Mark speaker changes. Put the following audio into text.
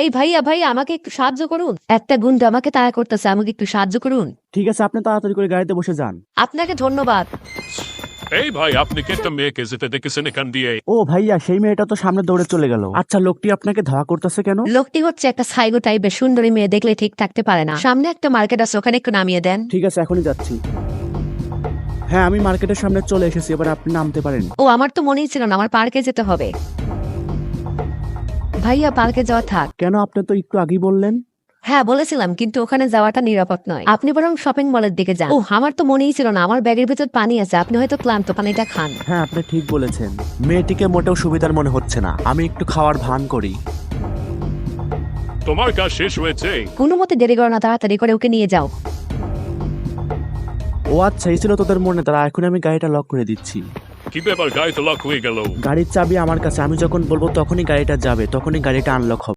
Speaker 1: এই ভাইয়া ভাইয়া আমাকে একটু সাহায্য করুন, একটা গুন্ডা আমাকে তাড়া করতেছে, আমাকে একটু সাহায্য করুন।
Speaker 2: ঠিক আছে, আপনি তাড়াতাড়ি করে গাড়িতে বসে যান।
Speaker 1: আপনাকে ধন্যবাদ।
Speaker 3: এই ভাই, আপনি কি একটা মেয়েকে যেতে দেখেছেন এখান দিয়ে?
Speaker 2: ও ভাইয়া, সেই মেয়েটা তো সামনে দৌড়ে চলে গেল। আচ্ছা, লোকটি আপনাকে ধাওয়া করতেছে কেন?
Speaker 1: লোকটি হচ্ছে একটা সাইগো টাইপের, সুন্দরী মেয়ে দেখলে ঠিক থাকতে পারে না। সামনে একটা মার্কেট আছে, ওখানে একটু নামিয়ে দেন।
Speaker 2: ঠিক আছে, এখনই যাচ্ছি। হ্যাঁ, আমি মার্কেটের সামনে চলে এসেছি, এবার আপনি নামতে পারেন।
Speaker 1: ও আমার তো মনেই ছিল না আমার পার্কে যেতে হবে। ভাইয়া পার্কে যাওয়া থাক।
Speaker 2: কেন, আপনি তো একটু আগেই বললেন।
Speaker 1: হ্যাঁ বলেছিলাম, কিন্তু ওখানে যাওয়াটা নিরাপদ নয়। আপনি বরং শপিং মলের দিকে যান। ও আমার তো মনেই ছিল না আমার ব্যাগের ভিতর পানি আছে, আপনি হয়তো ক্লান্ত, পানিটা খান।
Speaker 2: হ্যাঁ, আপনি ঠিক বলেছেন। মেয়েটিকে মোটেও সুবিধার মনে হচ্ছে না, আমি একটু খাওয়ার ভান করি।
Speaker 3: তোমার কাজ শেষ হয়েছে?
Speaker 1: কোনো মতে দেরি করো না, তাড়াতাড়ি করে ওকে নিয়ে যাও।
Speaker 2: ও আচ্ছা, এই ছিল তোদের মনে, তারা এখন আমি গাড়িটা লক করে দিচ্ছি।
Speaker 3: কি ব্যাপার, গাড়ি তো লক হয়ে গেল?
Speaker 2: গাড়ির চাবি আমার কাছে, আমি যখন বলবো তখনই গাড়িটা যাবে, তখনই গাড়িটা আনলক হবে।